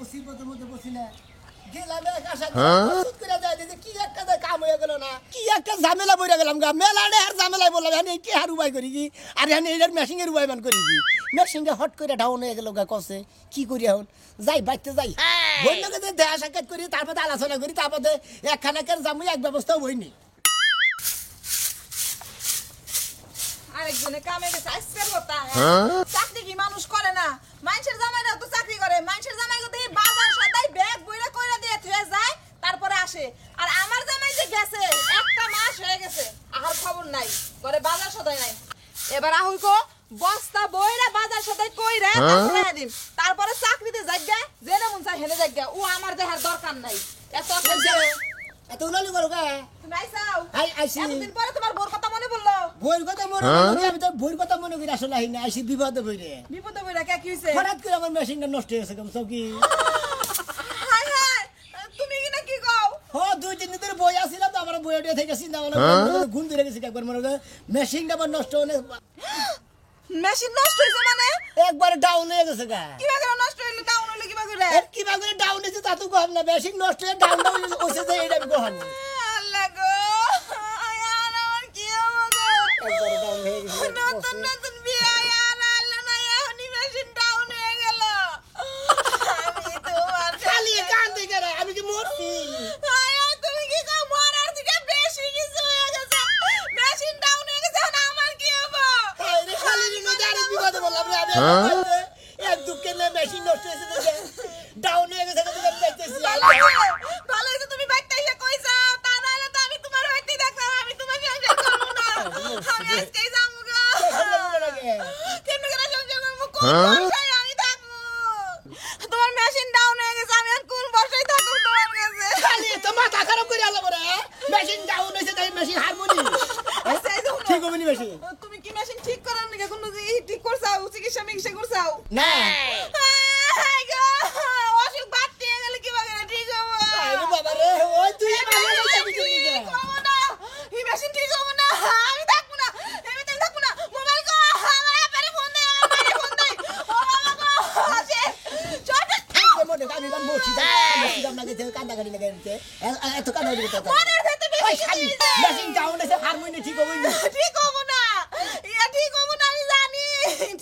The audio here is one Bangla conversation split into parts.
মুসিবতের মধ্যে বসি না গেলাম এক আশা করে যায় যে কি একটা কাম হয়ে গেল না কি একটা ঝামেলা বইরা গেলাম গা মেলাড়ে আর ঝামেলাই বললাম আমি কি আর উপায় করি কি আর আমি এর মেশিনের উপায় মান করি কি মেশিনটা হট করে ডাউন হয়ে গেল গা কসে কি করি এখন যাই বাইতে যাই বন্ধুকে যে দেয়া সাক্ষাৎ করি তারপরে আলোচনা করি তারপরে একখানাকের জামু এক ব্যবস্থাও হইনি আরেকজনে কামে গেছে আজকের কথা চাকরি কি মানুষ করে না মানুষের জামাইরা তো চাকরি করে মানুষের জামাই তো বাজার সদাই ব্যাগ বইরা কইরা দিয়ে থুয়ে যায় তারপরে আসে আর আমার জামাই যে গেছে একটা মাস হয়ে গেছে আর খবর নাই ঘরে বাজার সদাই নাই এবার আহুই কো বস্তা বইরা বাজার সদাই কইরা তারপরে দিন তারপরে চাকরিতে যাইগা জেনে মন চাই হেলে যাইগা ও আমার দেহার দরকার নাই এত এত উনালি করো কা তুমি আইছাও আইছি এতদিন পরে তোমার বোর কথা মনে পড়লো বইর কথা মনে করি আমি তো বইর কথা মনে করি আসলে আইনা আইছি বিপদে বইরে বিপদে বইরা কি হইছে হঠাৎ করে আমার মেশিনটা নষ্ট হয়ে গেছে কম সকি হাই হাই তুমি কি না কি কও ও দুই তিন দিন ধরে বই আসিলাম তো আমার বইটা থেকে চিন্তা ভাবনা গুণ ধরে গেছে একবার মনে করে মেশিনটা আমার নষ্ট হলে মেশিন নষ্ট হইছে মানে একবার ডাউন হয়ে গেছে গা কিভাবে নষ্ট হইলো ডাউন হইলো কিভাবে করে এর কিভাবে ডাউন হয়েছে তা তো কম না মেশিন নষ্ট হয়ে ডাউন হয়েছে যে এটা আমি কহানি আল্লাহ গো আয়ার আমার কি হবে একবার ডাউন হয়ে গেছে নতুন নতুন বিয়ে আয়ার আল্লাহ না এখনি মেশিন ডাউন হয়ে গেল আমি তোমার খালি কান দিকে রে আমি কি মরছি আয়ার তুমি কি কও মরার থেকে বেশি কিছু হয়ে গেছে মেশিন ডাউন হয়ে গেছে না আমার কি হবে আরে খালি নিকে দাঁড়ি বিপদে বললাম রে আমি এক দুঃখে না মেশিন নষ্ট হয়েছে দেখে ডাউন হয়ে গেছে তো আমি দেখতেছি ভালো হইছে তুমি বাইতে এসে কইছো তা নাহলে তো আমি তোমার বাইতে দেখলাম আমি তোমার সঙ্গে করব না আমি আজকেই যাবো গো কেমনে করে সংসার করবো কোন বর্ষায় আমি থাকবো তোমার মেশিন ডাউন হয়ে গেছে আমি আর কোন বর্ষায় থাকবো তোমার কাছে খালি তো মাথা খারাপ করে আলো রে মেশিন ডাউন হয়েছে তাই মেশিন হারমোনি ঠিক হবে নি মেশিন তুমি কি মেশিন ঠিক করার নাকি কোন ঠিক করছাও চিকিৎসা মিকিৎসা করছাও না হাই গো অসুখ বাড়তে গেলে কি ভাবে ঠিক হবে আরে বাবা রে ওই তুই ভালো লাগছে কি নিকে এই মেশিন ঠিক হবে না আমি থাকবো না আমি থাকবো না মোবাইল কো আমার আপারে ফোন দে আমারে ফোন দে ও বাবা গো আছে চট মনে আমি বান বসি দাম না দিতে কান্দা গাড়ি লাগাই দিতে এত কান্দা দিতে তো মনের ভেতরে বেশি মেশিন ডাউন হয়েছে হারমোনি ঠিক হবে না ঠিক হবে না ইয়া ঠিক হবে না আমি জানি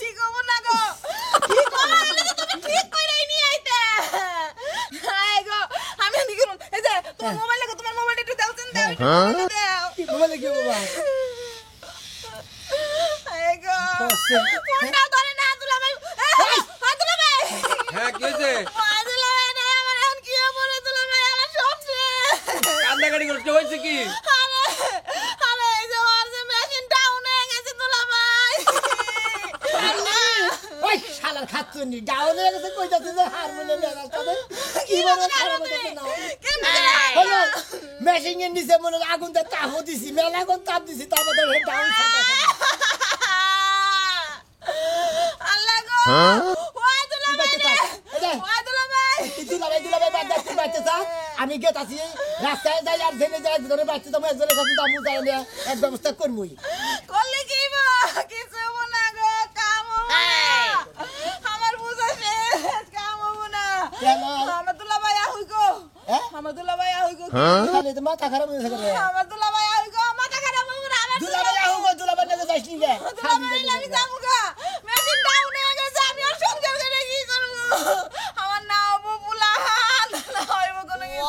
ঠিক হবে না গো ঠিক হবে না তো তুমি ঠিক কইরাই নি আইতে হাই গো আমি কি করব এই যে তোমার মোবাইল লাগো তোমার মোবাইল একটু দাও দেন দাও দাও কি বলে কি বাবা হাই গো ফোনটা ধরে না তুলা ভাই তুলা ভাই হ্যাঁ কি হয়েছে তুলা ভাই না আমার এখন কি হবে রে তুলা ভাই আমার সব কান্দাকাটি করতে হয়েছে কি আরে আরে এই যে আর যে মেশিন ডাউন হয়ে গেছে তুলা ভাই ওই শালার খাচ্ছনি ডাউন হয়ে গেছে কই যাচ্ছে যে হারমোনি মেরাজ তবে কি বলে খারাপ হচ্ছে না হলো মেশিন এর নিচে মনে আগুন তে তাপ দিছি মেলা আগুন তাপ দিছি তারপরে হে ডাউন খাতা আল্লাহ গো ওই তুলা ভাই ওই তুলা ভাই দিলা ভাই বাদ দাও বাচ্চা সা আমি গেত আছি রাস্তায় যাই আর জেনে যাই ধরে বাচ্চা তো একজনের কাছে দামু যাই না এক ব্যবস্থা করমুই করলে কি বা কিছু হবো না গো কাম হবো না আমার বুঝা শেষ কাম হবো না আমার তুলা ভাই আহুই গো আমার তুলা ভাই আহুই গো খালি তো মাথা খারাপ হয়ে গেছে আমার তুলা ভাই আহুই গো মাথা খারাপ হবো না আমার দুলা ভাই আহু গো দুলা ভাই না যাইস নি গে তুলা ভাই আমি যাবো গো মেশিন ডাউন হয়ে গেছে আমি আর সংসার করে কি করবো আমার না হবো বুলা না হইবো কোনো কিছু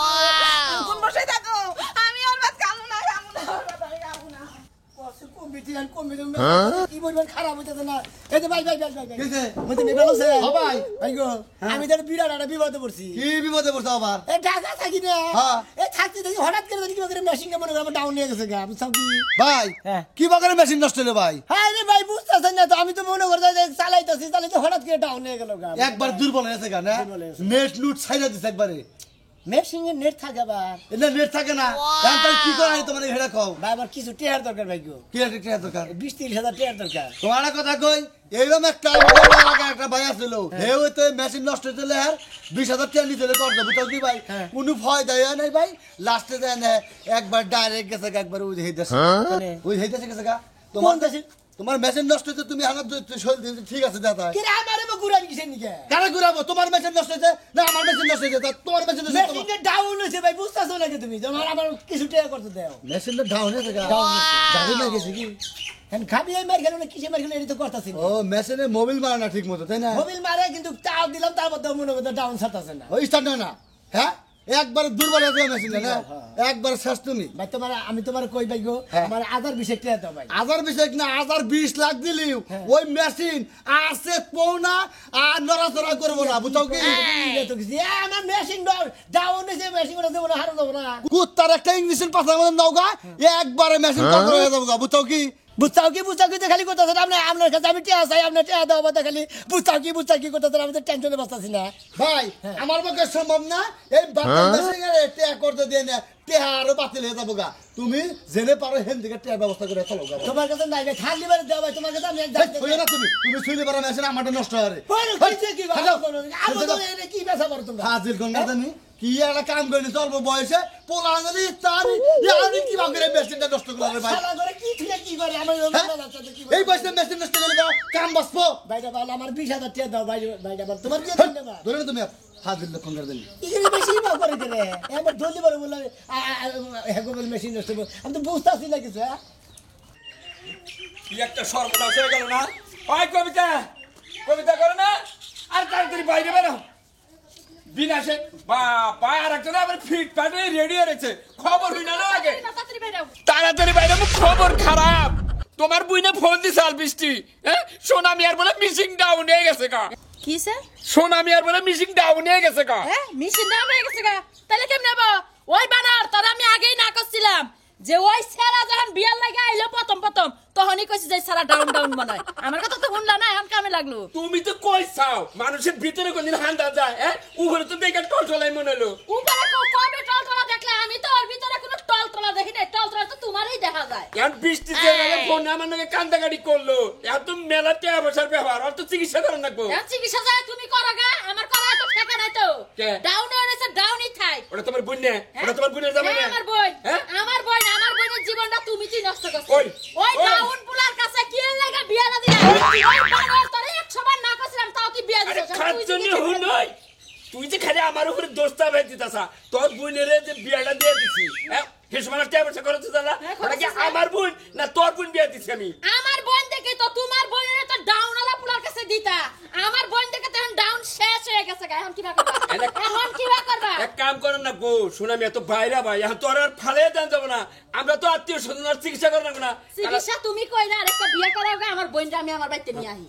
কোন বসে থাকো আমি আর বাদ কামু না কামু না কম্পিটিশন কি বলবেন খারাপ হইতেছে না এই যে ভাই মতে মে ভালো আছে ও ভাই ভাই গো আমি তো বিরাট একটা বিপদে পড়ছি কি বিপদে পড়ছো আবার এই ঢাকা থাকি না হ্যাঁ। এই থাকতে দেখি হঠাৎ করে দেখি কি মেশিন কে মনে করে ডাউন হয়ে গেছে গা বুঝছো কি ভাই হ্যাঁ। কি বাগানে মেশিন নষ্ট হলো ভাই হ্যাঁ রে ভাই বুঝতেছেন না তো আমি তো মনে করতে যে চালাইতে হঠাৎ করে ডাউন হয়ে গেল গা একবার দুর্বল হয়েছে গা না দুর্বল হয়েছে। নেট লুট ছাইরা দিছে একবারে মেশিন এর নেট থাকে আবার এটা নেট থাকে না এখন তাহলে কি করে তোমার হেডা খাও ভাই আমার কিছু টেয়ার দরকার ভাই গো কি একটা দরকার 20-30 হাজার টেয়ার দরকার তোমার কথা কই এইরকম একটা একটা ভাই আসছিল হে হইতে মেশিন নষ্ট হইতে আর 20,000 টাকা নিতে করতে বুঝছো কি ভাই কোনো ভয় দেয় নাই ভাই লাস্টে দেয় না একবার ডাইরেক্ট গেছে একবার ওই হেইতেছে মানে ওই হেইতেছে গেছে গা কোন দেশে তোমার মেশিন নষ্ট হয়েছে তুমি হানা ঠিক আছে দাদা কি রে আমারে বা ঘুরান কিসের নিকে কারা ঘুরাবো তোমার মেশিন নষ্ট হয়েছে না আমার মেশিন নষ্ট হয়েছে তোমার মেশিন নষ্ট হয়েছে মেশিনটা ডাউন হয়েছে ভাই বুঝতেছো নাকি তুমি তোমার আমার কিছু টাকা করতে দাও মেশিনটা ডাউন হয়েছে গাড়ি না গেছে কি এখন খাবি এই মার খেলো না কিসে মার খেলো এটা তো করতেছি ও মেশিনে মোবিল মারে না ঠিক মতো তাই না মোবিল মারে কিন্তু তাও দিলাম তার মধ্যে মনে করতে ডাউন ছাড়তেছে না ওই স্টার্ট না হ্যাঁ একবার দুর্বল হয়ে যাবে মেশিনটা না একবার শেষ তুমি ভাই তোমার আমি তোমার কই ভাই গো হ্যাঁ। আমার 1020 টাকা দাও ভাই 1020 না 1020 লাখ দিলিও ওই মেশিন আছে পৌনা আর নড়াচড়া করবো না বুঝছো কি এটা তো কিছু আমার মেশিন ডাউন হয়েছে মেশিন ওটা দেবো না হারো দেবো না কুত্তার একটা ইংলিশের পাশার মধ্যে নাও গা একবারে মেশিন কন্ট্রোল হয়ে যাবো গা বুঝছো কি বুঝছাও কি খালি করতেছে আপনার কাছে আমি টিয়া চাই আপনার টিয়া দেওয়া মতো খালি বুঝছাও কি করতেছে আমি তো টেনশনে বসতেছি না ভাই আমার পক্ষে সম্ভব না এই বাতিল মেশিনের টেয়া করতে দিয়ে না টেয়া আরো বাতিল হয়ে যাবো গা তুমি জেনে পারো হেন থেকে টেয়ার ব্যবস্থা করে চলো গা তোমার কাছে নাই ভাই খালি বারে দেওয়া ভাই তোমার কাছে আমি হইও না তুমি শুইলে পারো মেশিন আমারটা নষ্ট হয় কি বেসা পারো তোমরা হাজির গঙ্গা জানি কি একটা কাম করিনি অল্প বয়সে পোলা আনলি তার আমি কি ভাগ করে মেশিনটা নষ্ট করলাম ভাই শালা করে কি ঠিক কি করে আমার এই বয়সে মেশিন নষ্ট করলে কাম বাঁচবো ভাইটা বল আমার 20000 টাকা দাও ভাইটা বল তোমার কি ধন্যবাদ ধরে না তুমি হাজির লোক গঙ্গা জানি এখানে বেশি বা করে দিলে আমার ধলি বড় বলে হেগোবল মেশিন নষ্ট আমি তো বুঝতাছি না কিছু হ্যাঁ কি একটা সর্বনাশ হয়ে গেল না ওই কবিতা করে না আর তাড়াতাড়ি বাইরে বেরো বিনাশে বাবা আর একটা আবার ফিট পাটে রেডি হয়েছে খবর হই না আগে তাড়াতাড়ি বাইরে খবর খারাপ তোমার বুইনে ফোন দিছে আল বৃষ্টি হ্যাঁ সোনামি আর বলে মিসিং ডাউন হয়ে গেছে কা কি স্যার সোনামি আর বলে মিসিং ডাউন হয়ে গেছে কা হ্যাঁ মেশিন ডাউন হয়ে গেছে গা তাহলে কেমনে হবো ওই বানার তোর আমি আগেই না করছিলাম যে ওই সেরা যখন বিয়ার লাগে আইলো প্রথম তখনই কইছি যে সারা ডাউন বানায় আমার কথা তো শুনলা না এখন কামে লাগলো তুমি তো কই চাও মানুষের ভিতরে কোনদিন হান্দা যায় হ্যাঁ উপরে তো দেখে টলটলাই মনে হলো উপরে কবে টলতলা দেখলে আমি তো ওর ভিতরে কোনো টলতলা দেখি না টলতলা তো তোমারই দেখা যায় এখন বৃষ্টি চেয়ে ফোনে আমার নাকি কান্দাকাটি করলো এখন তো মেলা টাকা পয়সার ব্যবহার আর তো চিকিৎসা করেন লাগবো এখন চিকিৎসা যায় তুমি করো গা আমার করা তো ঠেকা নাই তো কে? ডাউন হয়েছে ডাউনই থাই ওটা তোমার বোন না ওটা তোমার বোনের জামাই না আমার বোন হ্যাঁ? আমার বোনের জীবনটা তুমি কি নষ্ট করছো ওই, ওই ওই। ডাউন পুলার কাছে কি লাগা বিয়া না দিলা ওই বানর তোরে 100 বার না করছিলাম তাও কি বিয়া আরে দিছো খাচ্ছনি হুন নয় তুই যে খালি আমার উপরে দোষটা ভাই দিতাছা তোর বোনের যে বিয়াটা দিয়ে দিছি হ্যাঁ হে সময় টাকা পয়সা খরচ হতো না ওটা কি আমার বোন না তোর বোন বিয়া দিছি আমি আমার বোন দেখে তো তোমার বোনের তো ডাউন আলা পুলার কাছে দিতা আমার বোন দেখে তখন ডাউন শেষ হয়ে গেছে এখন কি করবা এখন কি করবা এক কাম করেন না গো শুনামি এত বাইরা ভাই এখন তোর আর ফালে দেন যাব না আমরা তো আত্মীয় স্বজনের চিকিৎসা করেন না চিকিৎসা তুমি কই না আরেকটা বিয়া করাও গা আমার বোনটা আমি আমার বাড়িতে নিয়ে আহি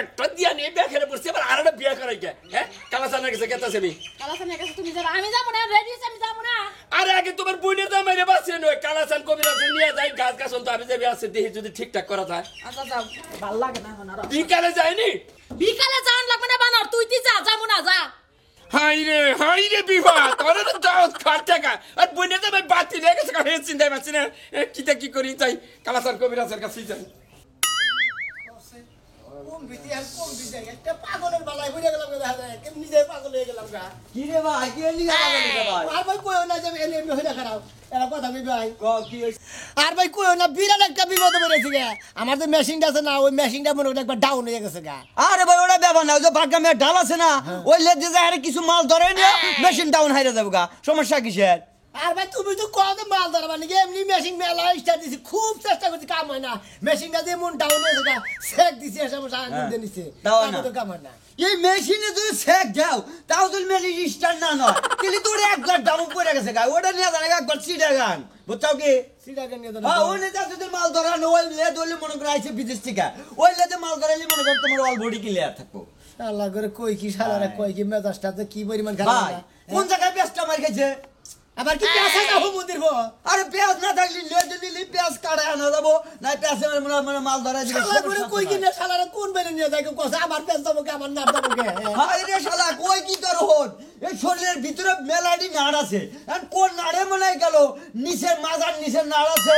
একটা দিয়া নিয়ে বিয়া খেলে পড়ছি আবার আরেকটা বিয়া করাই গে হ্যাঁ কালাচানের কাছে গেতাছে আমি কালাসানের কাছে তুমি যাবা আমি যাবো না রেডি আমি যাবো না আরে আগে তোমার বোনের জামাই রে বাসে নয় কালাচান কবিরাজ নিয়ে যাই গাছ গাছন তো আমি যাবি আছে দেখি যদি ঠিকঠাক করা যায় আচ্ছা যাও ভালো লাগে না এখন আর বিকালে যায়নি বিকালে যাওয়ান লাগবে না বানর তুই যা যাবো না যা হাই রে বিভা তোর তো যাও খাটে কা আর বোনের জামাই বাতি রেখে গেছে হে চিন্তাই পাচ্ছি না কিটা কি করি যাই কালাচান কবিরাজের কাছে যাই একটা পাগলের বালাই হয়ে গেলাম নিজে পাগল হয়ে গেলাম গা কি রে ভাই কি এলি ভাই আর ভাই কই না যে এমনি হয়ে খারাপ এরা কথা কই ভাই কি আর ভাই কই না বিরাট একটা বিপদ পড়েছে গা আমার যে মেশিনটা আছে না ওই মেশিনটা মনে হয় একবার ডাউন হয়ে গেছে গা আরে ভাই ওটা ব্যাপার না ওই যে বাগামে ডাল আছে না ওই লেগে যায় আরে কিছু মাল ধরে নিয়ে মেশিন ডাউন হাইরে যাবো গা সমস্যা কিসের আর ভাই তুমি তো কত মাল ধরা মানে এমনি মেশিন মেলা স্টার্ট দিছি খুব চেষ্টা করছি কাম হয় না মেশিনটা দিয়ে মন ডাউন হয়েছে গা সেক দিছি এসব সারা দিন নিছে তাও না। তো কাম হয় না এই মেশিনে যদি সেক দাও তাও যদি মেশিন স্টার্ট না নয় তাহলে তোর একবার ডাউন পড়ে গেছে গা ওটা নিয়ে জানা একবার সিটে গান বুঝছাও কি সিটাকে নিয়ে হ্যাঁ ওই নেতা যদি মাল ধরা না ওই লেদ হলে মনে করে আইছে বিদেশ থেকে ওই লেদে মাল ধরাইলে মনে করে তোমার অল বডি ক্লিয়ার থাকবো আল্লাহ করে কই কি সালারে কই কি মেজাজটাতে কি পরিমাণ খারাপ ভাই কোন জায়গায় ব্যস্ত আমার গেছে আবার কি পেশা যাবো মন্দির গো আরে পেঁয়াজ না থাকলে লেদ নিলি পেঁয়াজ কাটে আনা যাবো না পেঁয়াজে মানে মাল ধরাই দিবে শালা করে কই কি না শালারে কোন বেরে নিয়ে যায় কথা আমার পেশ যাবো কি আমার নাম যাবো কে হাই রে শালা কই কি তোর হন এই শরীরের ভিতরে মেলাডি নাড় আছে আর কোন নাড়ে মনে গেল নিচের মাজার নিচের নাড় আছে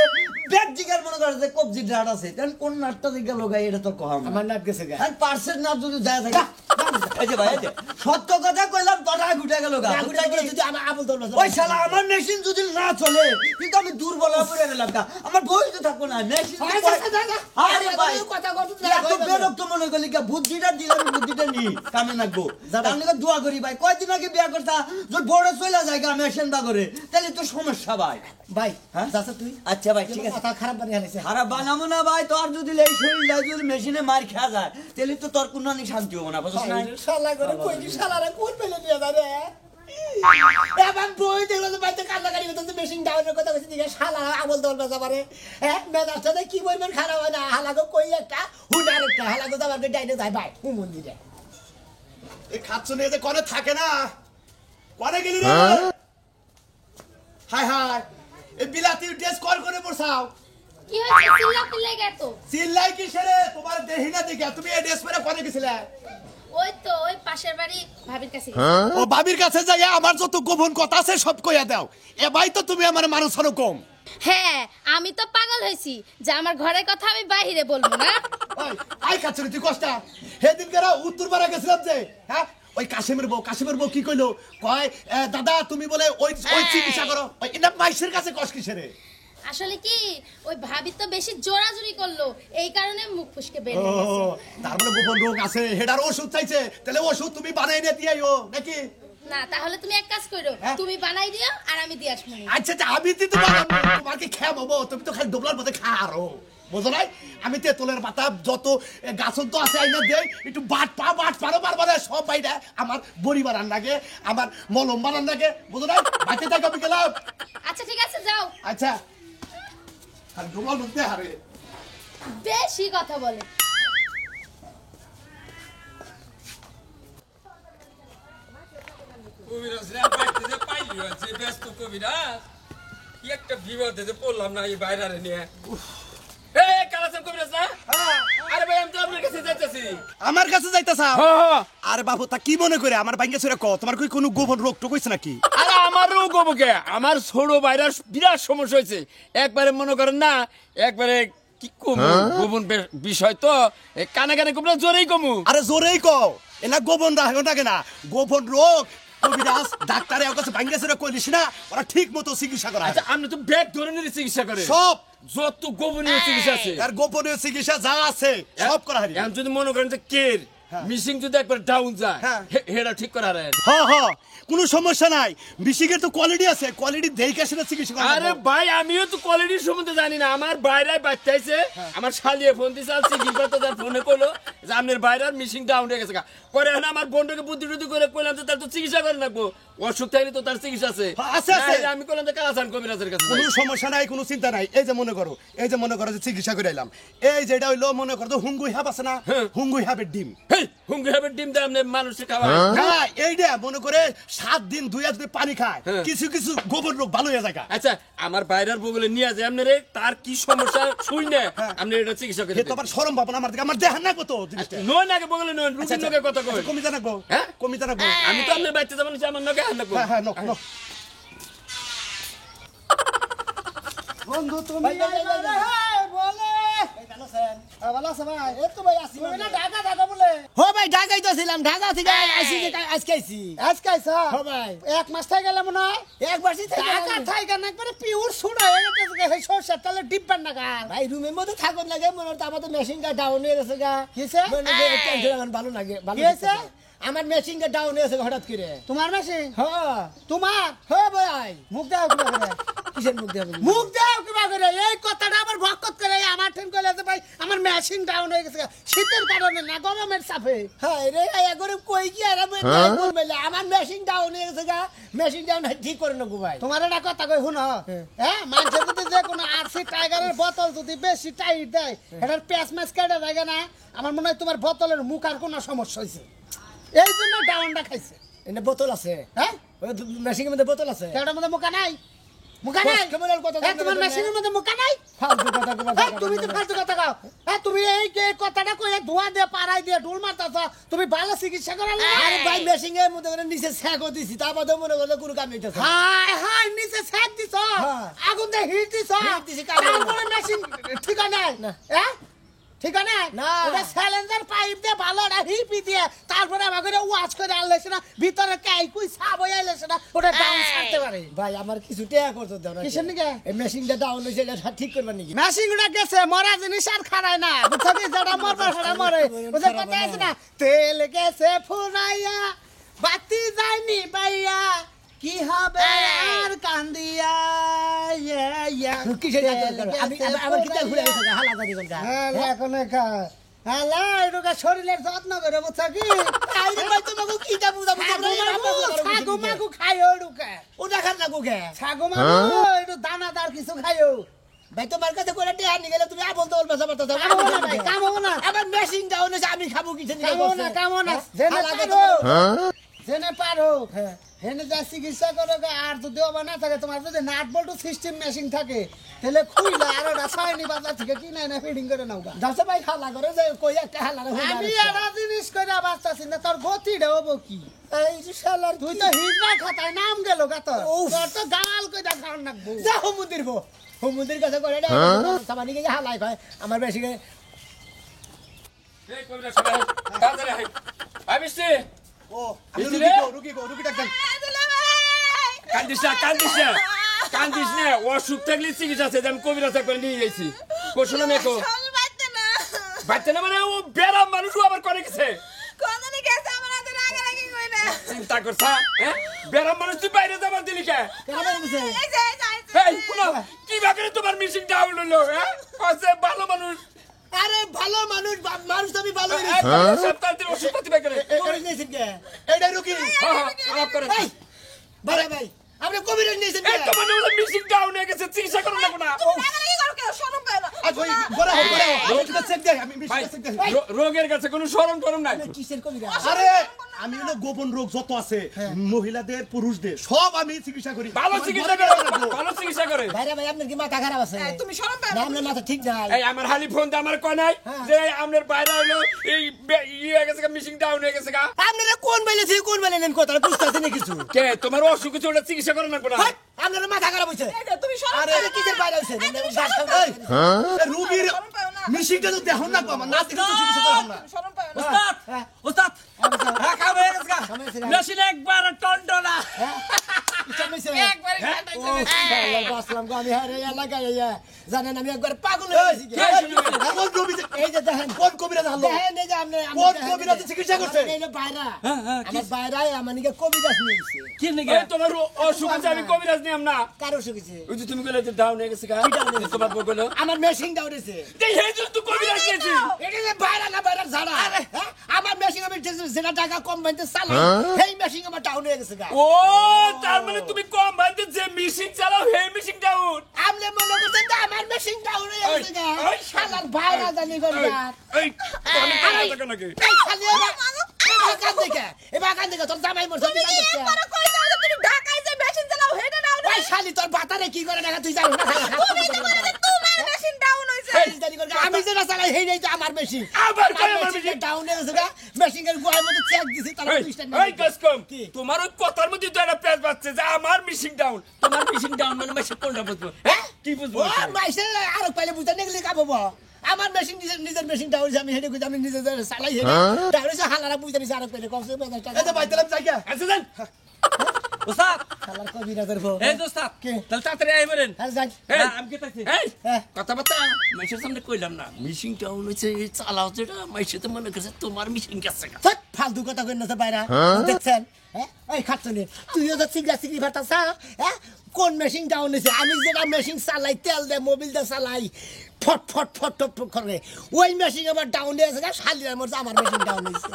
ব্যাগ জিগার মনে করে যে কবজি নাড় আছে তাহলে কোন নাড়টা গেল গাই এটা তো কম আমার নাট গেছে গা আর পার্সের নাড় যদি যায় থাকে এই যে ভাই এই যে সত্য কথা কইলাম তোরা গুটে গেল গা রাগুটা গিয়ে যদি আমার আবল দল ওই শালা আমার মেশিন যদি না চলে কিন্তু আমি দুর্বল হয়ে পড়ে গেলাম গা আমার বই তো থাকবো না মেশিন আরে ভাই কথা কত এত বেরক্ত মনে করলি গা বুদ্ধিটা দিলাম বুদ্ধিটা নি কামে নাকবো তার নিকে দোয়া করি ভাই কয়দিন আগে বিয়া করতা যদি বড় চলে যায় গা মেশিন বা করে তাহলে তো সমস্যা ভাই ভাই হ্যাঁ? যাচ্ছে তুই আচ্ছা ভাই ঠিক আছে কথা খারাপ বানিয়ে আনিছে খারাপ বানাবো না ভাই তোর যদি এই শরীরটা যদি মেশিনে মার খাওয়া যায় তাহলে তো তোর কোনো শান্তি হবো না বুঝছিস না শালা করে কই কি শালারা কোন পেলে নিয়ে যাবে এবার বই দেখলো তো বাইতে কান্নাকারি করতে মেশিন ডাউনের কথা কইছি দিকে শালা আবল দল বাজা পারে এক মেজাজটা কি বলবেন খারাপ হয় না হালাগো কই একটা হুনার একটা হালাগো যাবার ডাইনে যায় ভাই ও মন্দিরে এই খাচ্ছ নিয়ে যে কনে থাকে না কনে গেলি রে হাই হাই এই বিলাতি ড্রেস কল করে পড়ছাও কি হয়েছে চিল্লা গে তো চিল্লাই কিসে রে তোমার দেহি না দেখে তুমি এই ড্রেস পরে কনে গেছিলে ওই তো ওই পাশের বাড়ি ভাবির কাছে ও ভাবির কাছে যাই আমার যত গোপন কথা আছে সব কইয়া দাও এ ভাই তো তুমি আমার মানুষ হলো কম হ্যাঁ আমি তো পাগল হইছি যে আমার ঘরের কথা আমি বাইরে বলবো না ওই আই খাচ্ছ রে তুই কষ্টা সেদিন কেরা উত্তর পাড়া গেছিলাম যে হ্যাঁ ওই কাশিমের বউ কি কইলো কয় দাদা তুমি বলে ওই চিকিৎসা করো ওই এটা মাইসের কাছে কষ্ট কিসে রে আসলে কি ওই ভাবি তো বেশি জোরাজুরি করলো এই কারণে মুখ ফুসকে বের ও হয়ে গেছে তার মানে গোপন রোগ আছে হেডার ওষুধ চাইছে তাহলে ওষুধ তুমি বানাই নিয়ে দিয়াইও নাকি না তাহলে তুমি এক কাজ করো হ্যাঁ? তুমি বানাই দিও আর আমি দিয়ে আসবো আচ্ছা আচ্ছা আমি দিতে পারবো তোমাকে খেয়ে বাবো তুমি তো খালি ডোবলার মধ্যে খারো বুঝো নাই আমি তেঁতুলের পাতা যত গাছন তো আছে আইনা দেই একটু বাট পারো বারবার সব বাইরে আমার বড়ি বানান লাগে আমার মলম বানান লাগে বুঝো নাই বাঁচে থাকো আমি গেলাম আচ্ছা ঠিক আছে যাও আচ্ছা আর ডোবলার মধ্যে হারে বেশি কথা বলে কবিরাজ রে বাইতে যে পাইলি আছে ব্যস্ত কবিরাজ কি একটা বিপদে যে পড়লাম না এই বাইরে নিয়ে এই কালাসান কবিরাজ না আরে ভাই আমি তো আপনার কাছে যাইতেছি আমার কাছে যাইতাছ হ্যাঁ আরে বাবু তা কি মনে করে আমার বাইঙ্গে ছেড়ে ক তোমার কি কোনো গোপন রোগ টোক হইছে নাকি আরে আমারও গোবকে আমার ছোট ভাইরাস বিরাট সমস্যা হয়েছে একবারে মনে করেন না একবারে কি কমু গোপন বিষয় তো কানে কানে কমলে জোরেই কমু আরে জোরেই কও এনা গোপন রাখো থাকে না গোপন রোগ কবিরাজ ডাক্তারে ওর কাছে বাইঙ্গে ছেড়ে কইলিস না ওরা ঠিক মতো চিকিৎসা করা আচ্ছা আপনি তো ব্যাগ ধরে নিয়ে চিকিৎসা করে সব যত গোপনীয় চিকিৎসা আছে আর গোপনীয় চিকিৎসা যা আছে সব করা হারি এখন যদি মনে করেন যে কের মিসিং যদি একবার ডাউন যায় হ্যাঁ। হেডা ঠিক করা রে কোনো সমস্যা নাই বিশিকের তো কোয়ালিটি আছে কোয়ালিটি দেখে সেটা চিকিৎসা করা আরে ভাই আমিও তো কোয়ালিটির সম্বন্ধে জানি না আমার বাইরে বাচ্চাইছে আমার শালিয়ে ফোন দিছে আর চিকিৎসা তো তার ফোনে কইলো যে আপনার বাইরের মিসিং ডাউন হয়ে গেছে পরে এখন আমার বন্ধুকে বুদ্ধি টুদ্ধি করে কইলাম যে তার তো চিকিৎসা করে রাখবো অসুখ থাকলে তো তার চিকিৎসা আছে আছে, আছে। নাহলে আমি কইলাম যে কালাসান কবিরাজের কাছে কোনো সমস্যা নাই কোনো চিন্তা নাই এই যে মনে করো যে চিকিৎসা করে এলাম এই যেটা হইলো মনে করো হুঙ্গুই হাব আছে না হ্যাঁ। হুঙ্গুই হাবের ডিম হেই হুঙ্গি হবে ডিম দেয় আপনি মানুষের খাওয়া হ্যাঁ এইটা মনে করে 7 দিন 2 যদি পানি খায় হ্যাঁ। কিছু কিছু গোবর রোগ ভালো হয়ে যায় আচ্ছা আমার বাইরের বগলে নিয়ে যায় আপনারে তার কি সমস্যা শুই না আপনি এটা চিকিৎসা করে হে তো আবার শরম পাবো না আমার দিকে আমার দেখান না কত জিনিসটা নয় নাকি বগলে নয় রুগীর নগে কথা কই কমি জানাবো হ্যাঁ? কমি জানাবো আমি তো আপনার বাচ্চা যাবেন আমার নগে হাত লাগবো হ্যাঁ নক নক বন্ধু তুমি বলে ভালো আছে ভাই এই তো ভাই আসি তুমি না ঢাকা বলে হো ভাই ঢাকাই তো ছিলাম ঢাকা থেকে আইছি আজকে আইছি হো ভাই এক মাস থেকে গেলাম না এক মাসই থেকে ঢাকা থেকে না একবারে পিওর সুড়া হয়ে গেছে এই সরষের তেলে ডিব্বার না ভাই রুমের মধ্যে থাকুন লাগে মনে হচ্ছে আমাদের মেশিনটা ডাউন হয়ে গেছে গা কিছে ভালো লাগে ভালো হয়েছে আমার মেশিনটা ডাউন হয়ে গেছে হঠাৎ করে তোমার মেশিন হ্যাঁ তোমার হ্যাঁ ভাই মুখ দাও কিসের মুখ দাও কিবা করে এই কথাটা আমার ভক্কত করে আমার ঠেন কইলে যে ভাই আমার মেশিন ডাউন হয়ে গেছে শীতের কারণে না গরমের চাপে হ্যাঁ রে এগরে কই কি আর আমি বলবে আমার মেশিন ডাউন হয়ে গেছে মেশিন ডাউন ঠিক করে নেবো ভাই তোমার একটা কথা কই শুনো হ্যাঁ মানুষের যদি যে কোনো আরসি টাইগারের বোতল যদি বেশি টাইট দেয় এটার প্যাচ ম্যাচ কেটে থাকে না আমার মনে হয় তোমার বোতলের মুখ আর কোনো সমস্যা হয়েছে এই জন্য ডাউনটা খাইছে এনে বোতল আছে হ্যাঁ ওই মেশিনের মধ্যে বোতল আছে এটার মধ্যে মুখা নাই কেমন কথা তোমার মেশিনের মধ্যে মুখা নাই ফালতু কথা তুমি তো ফালতু কথা কও হ্যাঁ তুমি এই কথাটা কই ধোয়া দিয়ে পাড়াই দিয়ে ঢোল মারতাছ তুমি ভালো চিকিৎসা করালে আরে ভাই মেশিনের মধ্যে করে নিচে ছ্যাক দিছি তারপরে মনে করলে কোনো কাম হইতাছে হাই হাই নিচে ছ্যাক দিছ আগুন দিয়ে হিট দিছ তারপরে মেশিন ঠিক নাই হ্যাঁ ঠিক আছে না। ওটা চ্যালেঞ্জার পাইপ দিয়ে ভালো না হিপি দিয়ে তারপরে আমাকে ওয়াশ করে আনলেছে না ভিতরে কাই কুই সাব হয়ে আইলেছে না ওটা ডাউন ছাড়তে পারে ভাই আমার কিছু টাকা করতে দাও না কিসের নিকে? এই মেশিনটা ডাউন হইছে এটা ঠিক করবা নাকি মেশিনগুলো গেছে মরা জিনিস আর খারায় না বুঝছো কি যেটা মরবে সেটা মরে বুঝে কথা আছে না তেল গেছে ফুরাইয়া বাতি যায়নি বাইয়া কি হবে আর কান্দিয়া কিসের আমি আমার কিটা ঘুরে গেছে হালা জানি কোনটা এখন হ্যালো এটুকা শরীরের যত্ন করে বুঝছো কি আইরে ভাই তোমাকে কিটা বুঝাবো ছাগু মাগু খাইও ওটুকা ওটা খান না কোকে ছাগু মাগু একটু দানাদার কিছু খাইও ভাই তোমার কাছে করে টিয়া নিয়ে গেলে তুমি আপন তো বলবা সামনে তো কামো না ভাই কামো না আমার মেশিন ডাউন হইছে আমি খাবো কিসের নিয়ে কামো না জেনে পারো হেনে যা চিকিৎসা করো আর যদি অবা না থাকে তোমার যদি নাট বল্টু সিস্টেম মেশিন থাকে তাহলে খুইলে আর ওটা ছয়নি বাজার থেকে কিনে না ফিডিং করে নাও গা যাচ্ছে ভাই খালা করে যে কই একটা হালা আমি এটা জিনিস করে বাঁচতাছি না তোর গতিটা হবো কি এই যে শালার তুই তো হিজড়া খাতায় নাম গেল গা তোর তোর তো গাল কইটা খাওয়ার নাকবো যা হুমুদির গো হুমুদির কাছে করে রে সামানি কে হালাই কয় আমার বেশি করে এই কবিরা সবাই তাড়াতাড়ি আয় আয় মিষ্টি ও রুগী রুগী ডাক্তার কান্দিস না অসুখ থাকলে চিকিৎসা আছে আমি কবিরা করে নিয়ে গেছি কোশন মেকো শরীর বাঁচতে না বাচ্চা না মানে ও বেরাম মানুষও আবার করে গেছে কোনদিনই গেছে আমার হাতে রাগারাগি কই না চিন্তা করছা হ্যাঁ বেরাম মানুষ তুই বাইরে যাবার দিলি কে কেন বলছে এই যে যাইছে এই শুনো কি বাকি তোমার মিশিং ডাউন হলো হ্যাঁ কসে ভালো মানুষ আরে ভালো মানুষ মানুষ আমি ভালো সপ্তাহ দিন ওষুধ পাতি বের করে এই নিয়েছেন কে এইটা রুগী হ্যাঁ আপ করে এই ভাই ভাই আপনি কবিরাজ নিয়েছেন কে এই তোমার না মিশিং ডাউন হয়ে গেছে চিকিৎসা করো না না রাগারাগি করো কেন শরম পায় না আজ ওই গোরা রোগটা চেক দেখ আমি ভাই চেক দেখ রোগের কাছে কোনো শরম টরম নাই কিসের কবিরাজ আরে আমি হলো গোপন রোগ যত আছে মহিলাদের পুরুষদের সব আমি চিকিৎসা করি ভালো চিকিৎসা করে ভালো চিকিৎসা করে ভাইরা ভাই আপনার কি মাথা খারাপ আছে এই, তুমি শরম পায় না না আপনার মাথা ঠিক নাই এই আমার হালি ফোন দিয়ে আমার কয় নাই যে আমনের বাইরে হইলো এই হয়ে গেছে মিশিং ডাউন হয়ে গেছে গা আপনারা কোন বেলেছে কোন বেলে নেন কথা বুঝতেছেন না কিছু কে তোমার অসুখ কিছু ওটা চিকিৎসা করে না কোনা হাট, আপনার মাথা খারাপ হইছে এই যে তুমি শরম আরে পায় না কিসের বাইরে হইছে রোগীর শরম পায় না মিশিংটা তো দেখুন না গো, আমার নাতি তো চিকিৎসা করাম না তুমি শরম পায় না ওস্তাদ রাখা হয়ে গেছে গা মেশিন একবার টন্ডনা বাসলাম গো আমি হারে এলাকায় জানেন আমি একবার পাগল হয়ে গেছি কোন রোগী- এই যে দেখেন কোন কবিরাজ হারলো? দেখেন এই যে আপনি কোন কবিরাজ চিকিৎসা করছে? এই যে বাইরা আমার বাইরায় আমার নিকে কবিরাজ নিয়েছে এই তোমার অসুখ আছে আমি কবিরাজ নিয়াম না কারো শিখেছে ওই যে তুমি কইলে যে ডাউন হয়ে গেছে গা তোমার বউ কইলো আমার মেশিন দাউরেছে এই হেজুল তুই কবিরাজ নিয়েছিস এটা যে বাইরা না বাইরা ঝাড়া হ্যাঁ? আমার মেশিন আমি যেটা টাকা কম বাইতে চালাই সেই মেশিন আমার ডাউন হয়ে গেছে গা ও তার মানে তুমি কম ভাইতে যে মিশিং চালাও হে মিশিং ডাউন আপনি মনে করছেন যে আমার মেশিন ডাউন হয়ে গেছে গা ওই, শালার বাইরা জানি গরিয়া এই তুমি কথা নাকি এই খালি বাগান দেখে এই বাগান দেখে তোর জামাই মরছে তুই জানিস না? একবার কই দাও যে তুমি ঢাকায় যে মেশিন চালাও হেডে নাও ওই শালি তোর বাতারে কি করে দেখা তুই জানিস না তুমি তো বলে যে তোমার মেশিন ডাউন হইছে এই জানি করে আমি যেটা চালাই সেই তো আমার মেশিন আবার কই আমার মেশিন ডাউন হয়ে গেছে গা মেশিন এর গোয়ার মধ্যে চেক দিছি তার এই, পিছটা এই কাসকম তোমার ওই কথার মধ্যে তো একটা পেজ বাজছে যে আমার মিশিং ডাউন তোমার মিশিং ডাউন মানে মেশিন কোনটা বুঝবো হ্যাঁ কি বুঝবো ও মাইসে আর পাইলে বুঝতে নেগলি কাবো আমার মেশিন নিজের মেশিন ডাউন আমি হেডে কই আমি নিজে চালাই হেডে ডাউন হইছে হালারা বুঝতে নিছে আর পাইলে কমসে কম 50 টাকা এই যে ভাই দিলাম জায়গা আচ্ছা যান ওস্তাদ হালার কবিরাজের বউ এই দোস্তাদ কে? তাহলে তাড়াতাড়ি আই বলেন আর যাই এই আমি কে তাইছি এই হ্যাঁ। কথাবার্তা মাইশের সামনে কইলাম না মিশিং ডাউন হইছে এই চালাও যেটা মাইশে তো মনে করছে তোমার মিশিং গেছে গা। সব ফালতু কথা কই না তো বাইরা দেখছেন হ্যাঁ ওই খাচ্ছনি তুইও তো সিগলা সিগলি ভাতাছ হ্যাঁ কোন মেশিন ডাউন হইছে আমি যেটা মেশিন চালাই তেল দে মোবিল দে চালাই ফট ফট ফট ফট করে ওই মেশিন আবার ডাউন হয়েছে শালির মধ্যে আমার মেশিন ডাউন হয়েছে